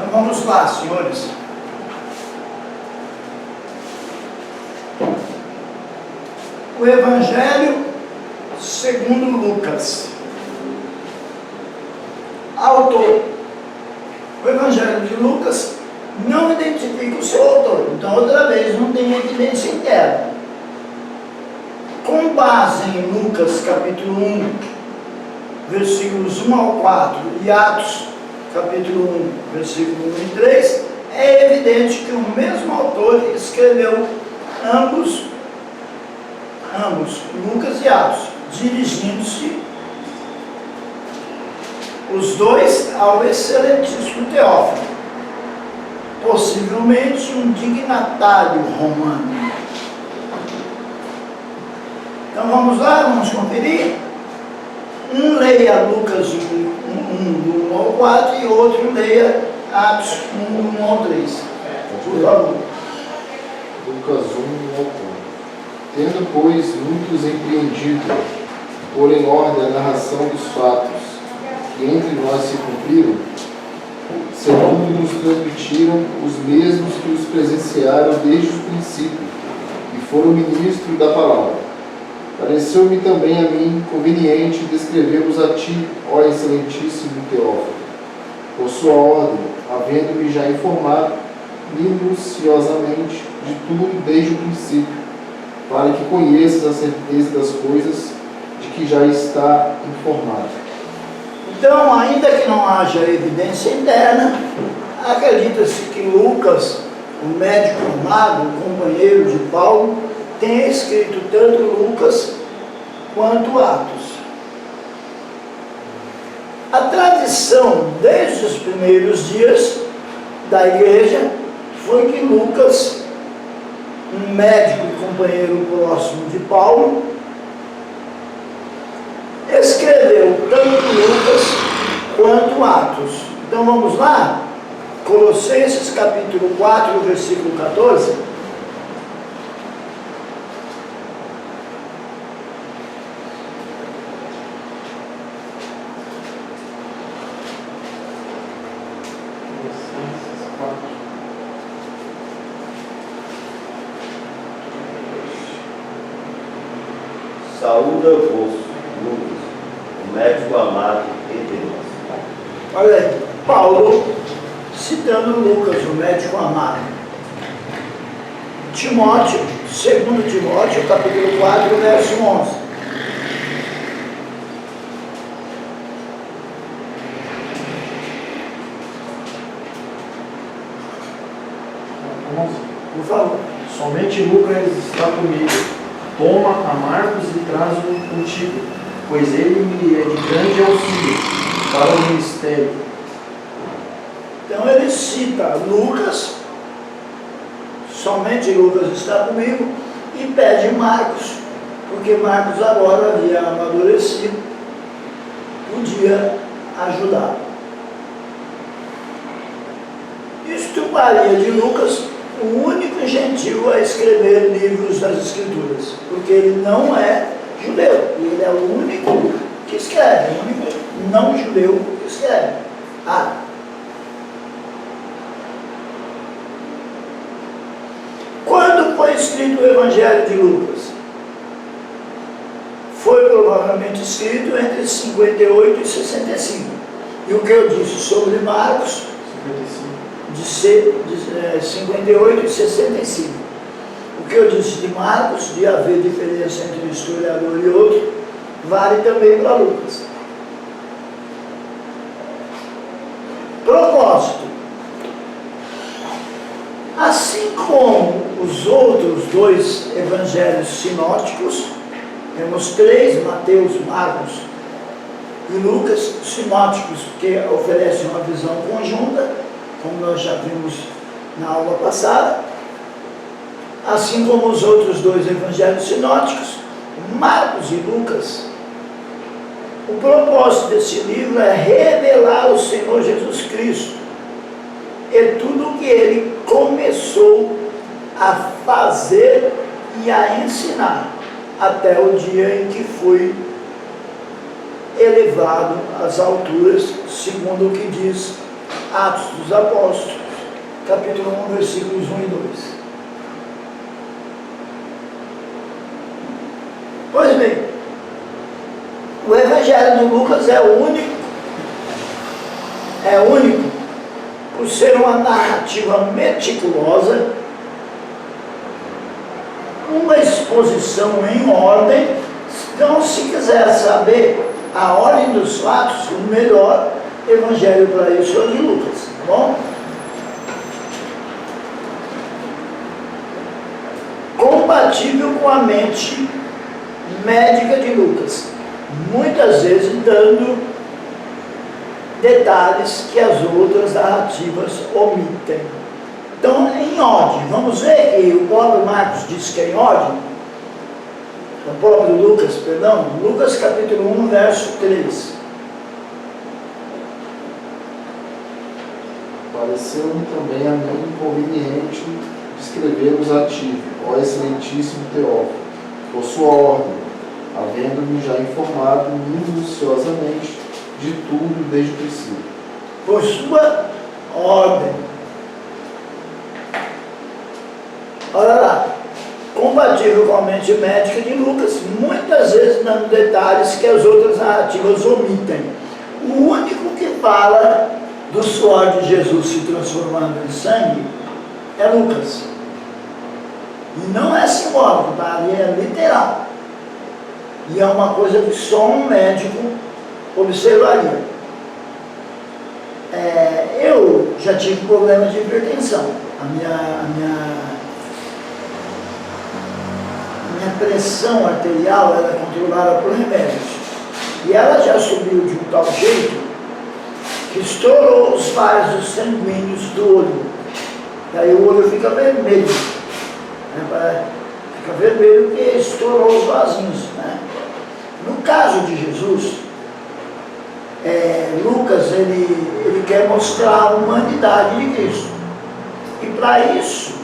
Então vamos lá, senhores. O Evangelho segundo Lucas. Autor. O Evangelho de Lucas não identifica o seu autor. Então, outra vez, não tem evidência interna. Com base em Lucas capítulo 1, versículos 1 ao 4 e Atos capítulo 1, versículo 1 e 3, é evidente que o mesmo autor escreveu ambos, Lucas e Atos, dirigindo-se os dois ao excelentíssimo Teófilo, possivelmente um dignatário romano. Então vamos lá, vamos conferir. Um leia Lucas 1, do 1 ao 4 e outro leia Atos 1, do 1 ao 3. Por favor. Lucas 1 ao 4. Tendo, pois, muitos empreendido, pôr em ordem a narração dos fatos que entre nós se cumpriram, segundo nos transmitiram os mesmos que os presenciaram desde o princípio e foram ministros da palavra. Pareceu-me também a mim conveniente descrever-vos a ti, ó excelentíssimo Teófilo, por sua ordem, havendo-me já informado minuciosamente de tudo desde o princípio, para que conheças a certeza das coisas de que já está informado. Então, ainda que não haja evidência interna, acredita-se que Lucas, o médico amado, companheiro de Paulo, tenha escrito tanto Lucas quanto Atos. A tradição desde os primeiros dias da igreja foi que Lucas, um médico e companheiro próximo de Paulo, escreveu tanto Lucas quanto Atos. Então vamos lá? Colossenses capítulo 4, versículo 14. Saúda-vos, Lucas, o médico amado e Deus. Olha aí, Paulo citando Lucas, o médico amado. Timóteo, 2 Timóteo, capítulo 4, verso 11. Por favor. Somente Lucas está comigo. Toma a Marcos e traz-o contigo, pois ele me é de grande auxílio para o ministério. Então ele cita Lucas, somente Lucas está comigo, e pede Marcos, porque Marcos agora havia amadurecido, podia ajudar. Isto faria de Lucas o único gentil a escrever livros das Escrituras, porque ele não é judeu, ele é o único que escreve, o único não judeu que escreve. Quando foi escrito o Evangelho de Lucas? Foi provavelmente escrito entre 58 e 65. E o que eu disse sobre Marcos? 58 e 65. O que eu disse de Marcos, de haver diferença entre um historiador e outro, vale também para Lucas. Propósito. Assim como os outros dois evangelhos sinóticos, temos três, Mateus, Marcos e Lucas, sinóticos, que oferecem uma visão conjunta, como nós já vimos na aula passada, assim como os outros dois evangelhos sinóticos, Marcos e Lucas. O propósito desse livro é revelar o Senhor Jesus Cristo e tudo o que ele começou a fazer e a ensinar até o dia em que foi elevado às alturas, segundo o que diz Atos dos Apóstolos, capítulo 1, versículos 1 e 2. Pois bem, o Evangelho de Lucas é único por ser uma narrativa meticulosa, uma exposição em ordem. Então, se quiser saber a ordem dos fatos, o melhor evangelho para isso é o de Lucas, tá bom? Compatível com a mente médica de Lucas, muitas vezes dando detalhes que as outras narrativas omitem. Então, em ordem, vamos ver que o próprio Marcos diz que é em ordem, o próprio Lucas, perdão, Lucas capítulo 1, verso 3. Pareceu-me também a mim conveniente escrever-vos a ti, ó excelentíssimo Teófilo, por sua ordem, havendo-me já informado minuciosamente de tudo desde o princípio. Por sua ordem. Olha lá, compatível com a mente médica de Lucas, muitas vezes dando detalhes que as outras narrativas omitem. O único que fala do suor de Jesus se transformando em sangue é Lucas. E não é simbólico, tá? Ali é literal. E é uma coisa que só um médico observaria. Eu já tive problema de hipertensão. A minha pressão arterial era controlada por remédios. E ela já subiu de um tal jeito que estourou os vasos sanguíneos do olho. E aí o olho fica vermelho. Fica vermelho porque estourou os vasinhos. Né? No caso de Jesus, Lucas ele quer mostrar a humanidade de Cristo. E para isso,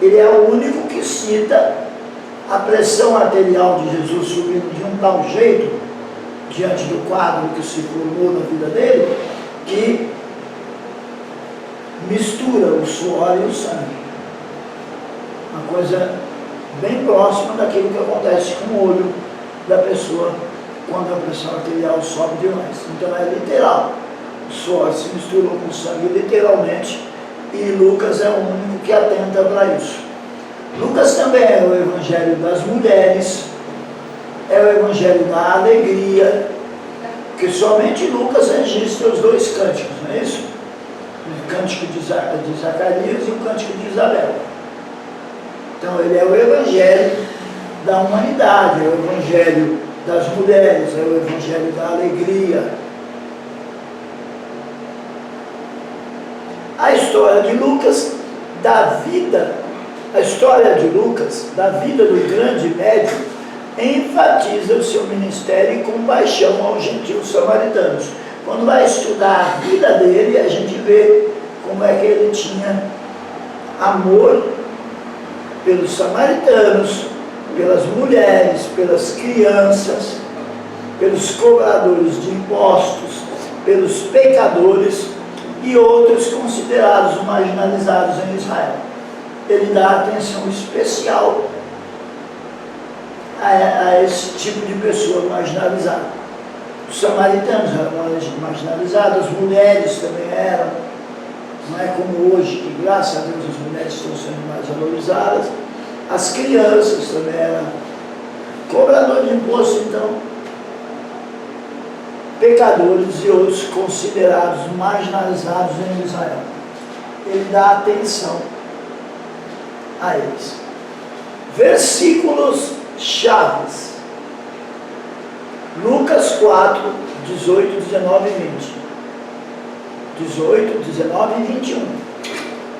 ele é o único que cita a pressão arterial de Jesus subindo de um tal jeito, diante do quadro que se formou na vida dele, que mistura o suor e o sangue. Uma coisa bem próxima daquilo que acontece com o olho da pessoa quando a pressão arterial sobe demais. Então é literal. O suor se misturou com o sangue literalmente, e Lucas é o único que atenta para isso. Lucas também é o evangelho das mulheres, é o evangelho da alegria, que somente Lucas registra os dois cânticos, não é isso? O cântico de Zacarias e o cântico de Isabel. Então ele é o evangelho da humanidade, é o evangelho das mulheres, é o evangelho da alegria. A história de Lucas, da vida, a história de Lucas, da vida do grande médico, enfatiza o seu ministério e compaixão aos gentios samaritanos. Quando vai estudar a vida dele, a gente vê como é que ele tinha amor pelos samaritanos, pelas mulheres, pelas crianças, pelos cobradores de impostos, pelos pecadores e outros considerados marginalizados em Israel. Ele dá atenção especial a esse tipo de pessoa marginalizada. Os samaritanos eram marginalizados, as mulheres também eram. Não é como hoje, que graças a Deus as mulheres estão sendo mais valorizadas. As crianças também eram cobradores de imposto, então, pecadores e outros considerados marginalizados em Israel. Ele dá atenção a eles. Versículos chaves. Lucas 4, 18, 19 e 20. 18, 19 e 21.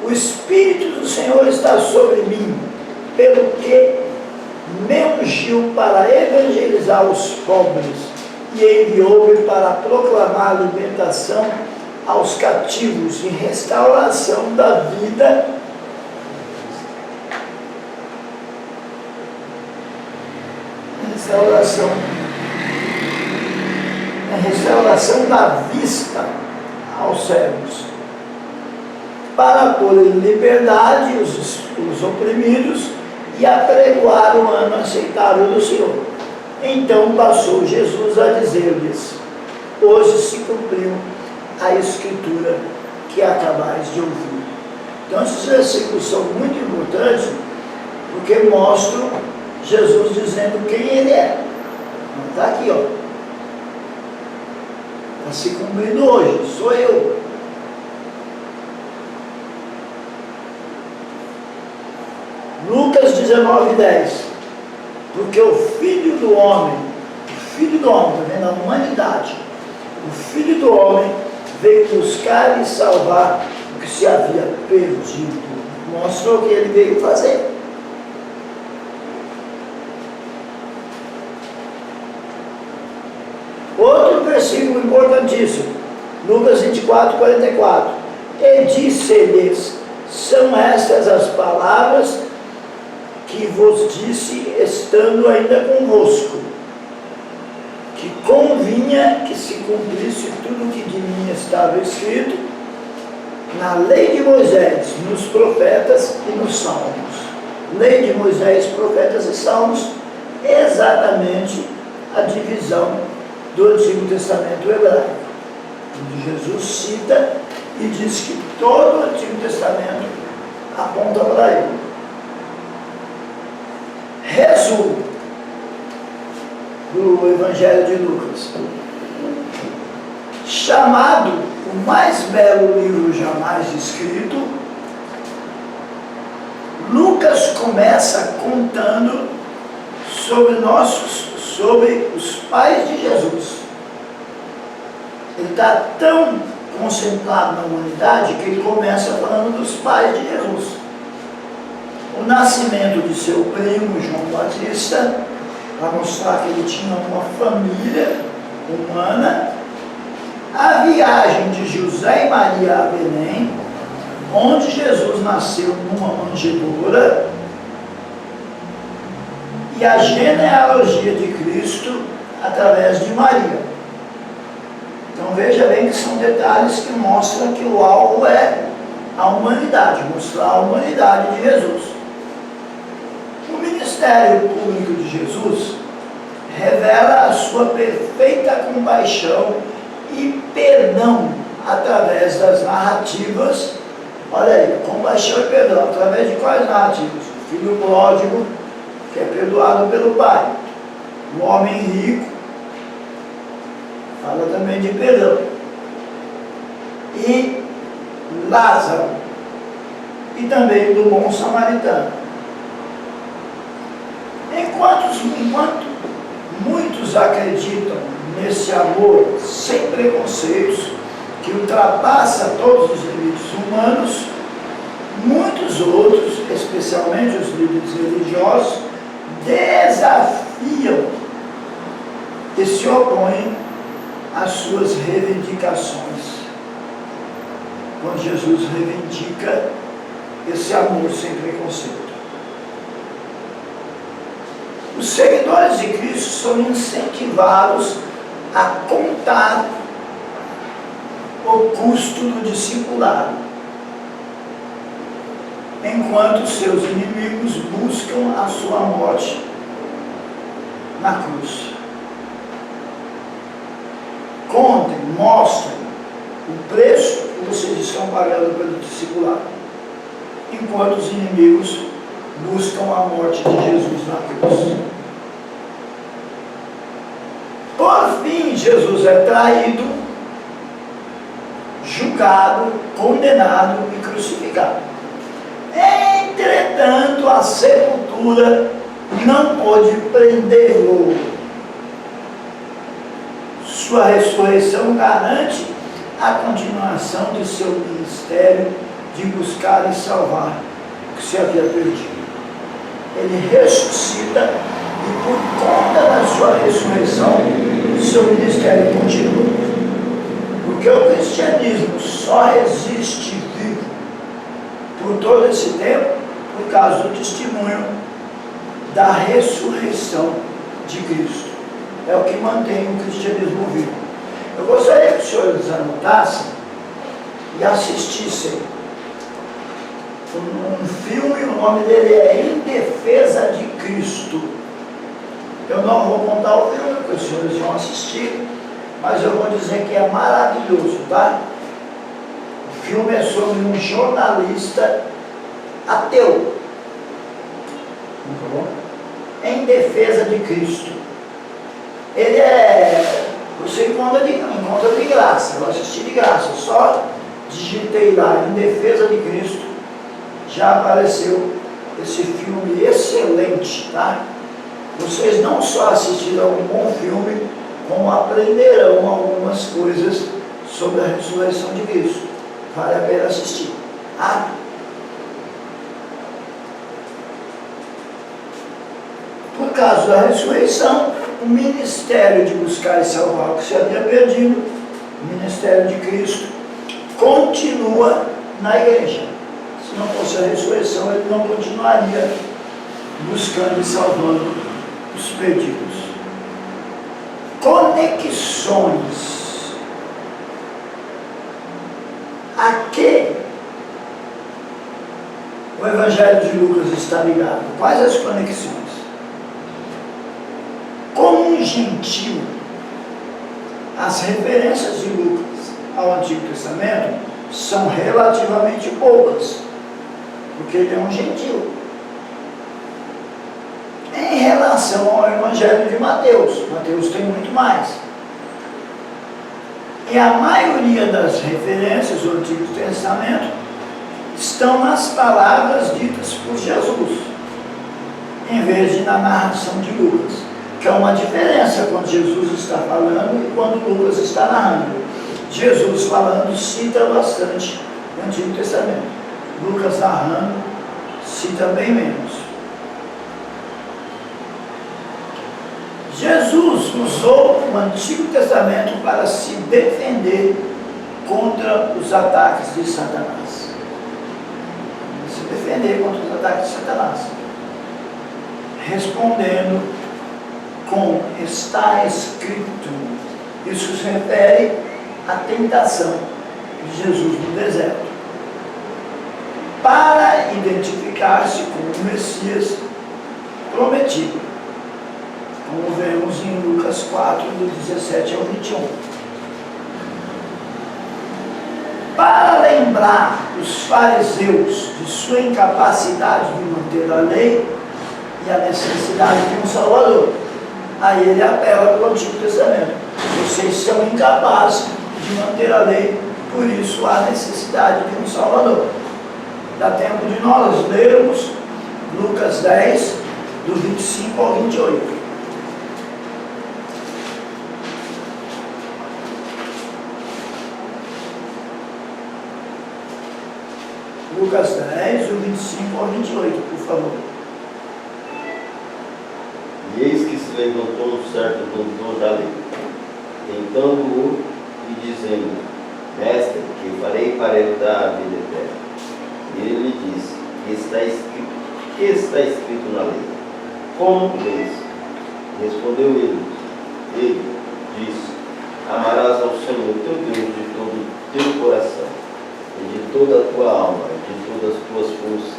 O Espírito do Senhor está sobre mim, pelo que me ungiu para evangelizar os pobres e enviou-me para proclamar a libertação aos cativos e restauração da vida restauração da vista aos cegos para pôr em liberdade os oprimidos e apregoar o ano aceitável do Senhor. Então passou Jesus a dizer-lhes: hoje se cumpriu a escritura que acabais de ouvir. Então esses versículos são muito importantes porque mostram Jesus dizendo quem ele é. Está aqui, ó. Está se cumprindo hoje, sou eu. Lucas 19:10. Porque o Filho do Homem, está vendo? A humanidade, o Filho do Homem veio buscar e salvar o que se havia perdido. Mostrou o que ele veio fazer. Outro versículo importantíssimo, Lucas 24:44. E disse-lhes: são estas as palavras que vos disse estando ainda convosco, que convinha que se cumprisse tudo o que de mim estava escrito na lei de Moisés, nos profetas e nos salmos. Lei de Moisés, profetas e salmos, exatamente a divisão do Antigo Testamento hebraico, onde Jesus cita e diz que todo o Antigo Testamento aponta para ele. Resumo do Evangelho de Lucas. Chamado o mais belo livro jamais escrito, Lucas começa contando sobre os pais de Jesus. Ele está tão concentrado na humanidade que ele começa falando dos pais de Jesus. O nascimento de seu primo João Batista, para mostrar que ele tinha uma família humana. A viagem de José e Maria a Belém, onde Jesus nasceu numa manjedoura. E a genealogia de Cristo através de Maria. Então veja bem que são detalhes que mostram que o alvo é a humanidade, mostrar a humanidade de Jesus. O ministério público de Jesus revela a sua perfeita compaixão e perdão através das narrativas. Olha aí, compaixão e perdão, através de quais narrativas? O filho pródigo, que é perdoado pelo pai. O homem rico, fala também de perdão. E Lázaro, e também do bom samaritano. Enquanto muitos acreditam nesse amor sem preconceitos, que ultrapassa todos os limites humanos, muitos outros, especialmente os líderes religiosos, desafiam e se opõem às suas reivindicações. Quando Jesus reivindica esse amor sem preconceito. Os seguidores de Cristo são incentivados a contar o custo do discipulado, enquanto seus inimigos buscam a sua morte na cruz. Contem, mostrem o preço que vocês estão pagando pelo discipulado, enquanto os inimigos buscam a morte de Jesus na cruz. Por fim, Jesus é traído, julgado, condenado e crucificado. Entretanto, a sepultura não pôde prendê-lo. Sua ressurreição garante a continuação de seu ministério de buscar e salvar o que se havia perdido. Ele ressuscita e, por conta da sua ressurreição, seu ministério continua. Porque o cristianismo só resiste vivo por todo esse tempo por causa do testemunho da ressurreição de Cristo. É o que mantém o cristianismo vivo. Eu gostaria que os senhores anotassem e assistissem um filme, o nome dele é Em Defesa de Cristo. Eu não vou contar o filme, porque os senhores vão assistir, mas eu vou dizer que é maravilhoso, tá? O filme é sobre um jornalista ateu. Muito bom. Em Defesa de Cristo. Ele é... Você encontra de graça, eu assisti de graça, só digitei lá, Em Defesa de Cristo, já apareceu esse filme excelente, tá? Vocês não só assistirão um bom filme, como aprenderão algumas coisas sobre a ressurreição de Cristo. Vale a pena assistir, tá? Por causa da ressurreição, o ministério de buscar e salvar o que se havia perdido, o ministério de Cristo, continua na igreja. Se não fosse a ressurreição, ele não continuaria buscando e salvando os perdidos. Conexões. A que o Evangelho de Lucas está ligado? Quais as conexões? Como um gentil, as referências de Lucas ao Antigo Testamento são relativamente poucas, porque ele é um gentil. Em relação ao Evangelho de Mateus, Mateus tem muito mais. E a maioria das referências do Antigo Testamento estão nas palavras ditas por Jesus, em vez de na narração de Lucas. Que é uma diferença quando Jesus está falando e quando Lucas está narrando. Jesus falando cita bastante o Antigo Testamento. Lucas narrando cita bem menos. Jesus usou o Antigo Testamento para se defender contra os ataques de Satanás. Se defender contra os ataques de Satanás. Respondendo com está escrito. Isso se refere à tentação de Jesus no deserto, para identificar-se com o Messias prometido, como vemos em Lucas 4, do 17 ao 21. Para lembrar os fariseus de sua incapacidade de manter a lei e a necessidade de um Salvador. Aí ele apela para o Antigo Testamento. Vocês são incapazes de manter a lei, por isso há necessidade de um Salvador. Dá tempo de nós lermos Lucas 10, do 25 ao 28. Lucas 10, do 25 ao 28, por favor. E eis que se levantou um certo doutor da lei, tentando-o e dizendo: Mestre, que farei para herdar a vida eterna? E ele lhe disse: que está escrito na lei? Como lês? Respondeu ele. Ele disse: Amarás ao Senhor teu Deus de todo o teu coração, e de toda a tua alma, e de todas as tuas forças,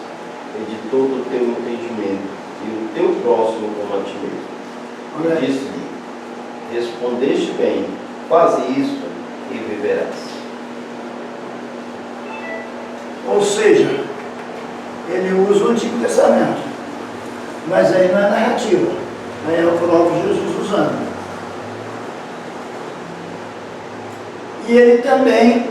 e de todo o teu entendimento, e o teu próximo como a ti mesmo. E disse-lhe: Respondeste bem, faze isto e viverás. Ou seja, ele usa o Antigo Testamento, mas aí não é narrativa, aí é o próprio Jesus usando. E ele também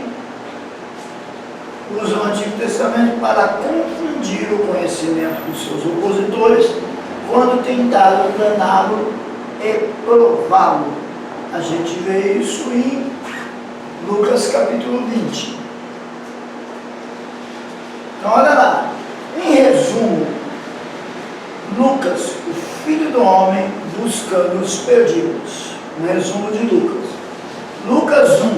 usa o Antigo Testamento para confundir o conhecimento dos seus opositores quando tentaram enganá-lo e prová-lo. A gente vê isso em Lucas capítulo 20. Então olha lá, em resumo, Lucas, o Filho do Homem buscando os perdidos. Um resumo de Lucas. Lucas 1,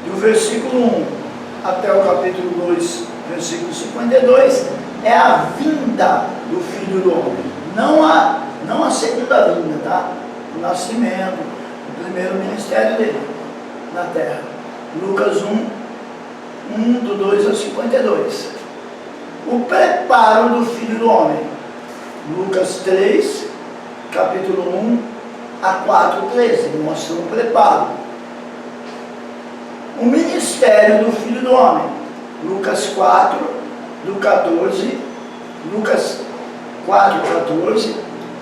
do versículo 1 até o capítulo 2, versículo 52, é a vinda do Filho do Homem. Não a segunda vinda, tá? O nascimento, o primeiro ministério dele na terra. Lucas 1, 1, do 2 ao 52. O preparo do Filho do Homem. Lucas 3, capítulo 1 a 4, 13. Mostra o preparo. O ministério do Filho do Homem. Lucas 4, do 14, Lucas 4, 14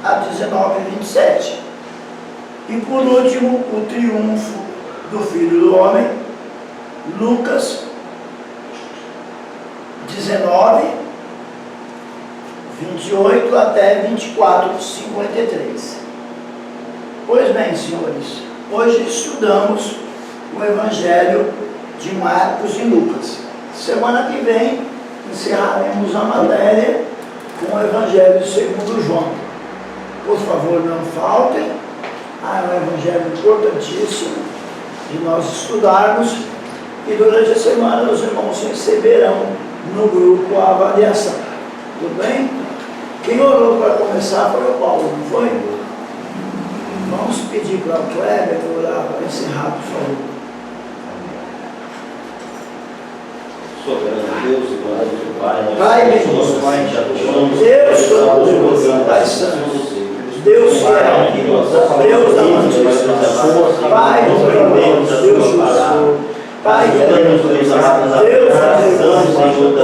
a 19, 27. E por último, o triunfo do Filho do Homem. Lucas 19, 28 até 24, 53. Pois bem, senhores, hoje estudamos o Evangelho de Marcos e Lucas. Semana que vem encerraremos a matéria com o Evangelho segundo João. Por favor, não faltem. É um Evangelho importantíssimo de nós estudarmos, e durante a semana os irmãos receberão no grupo a avaliação. Tudo bem? Quem orou para começar foi o Paulo, não foi? Vamos pedir para o Kleber orar para encerrar, por favor. Soberano Deus e glorioso Pai, Pai bendito, Deus todo-poderoso, Pai santo, Deus fiel, Deus amantíssimo, Pai do Deus justo, Pai de Deus, Deus nos ajuda.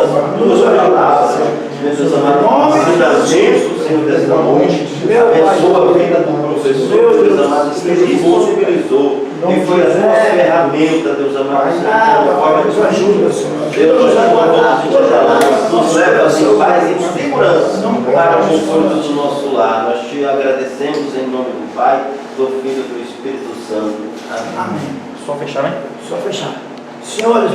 Jesus amado, Senhor, desta noite, abençoa a vida do professor, Deus amado, que ele disponibilizou e foi a sua ferramenta, Deus amado, conforme nos ajuda, Senhor. Deus nos leva assim, paz e segurança para o conforto do nosso lar. Nós te agradecemos em nome do Pai, do Filho e do Espírito Santo. Amém. Amém. Só fechar, né? Só fechar. Senhores,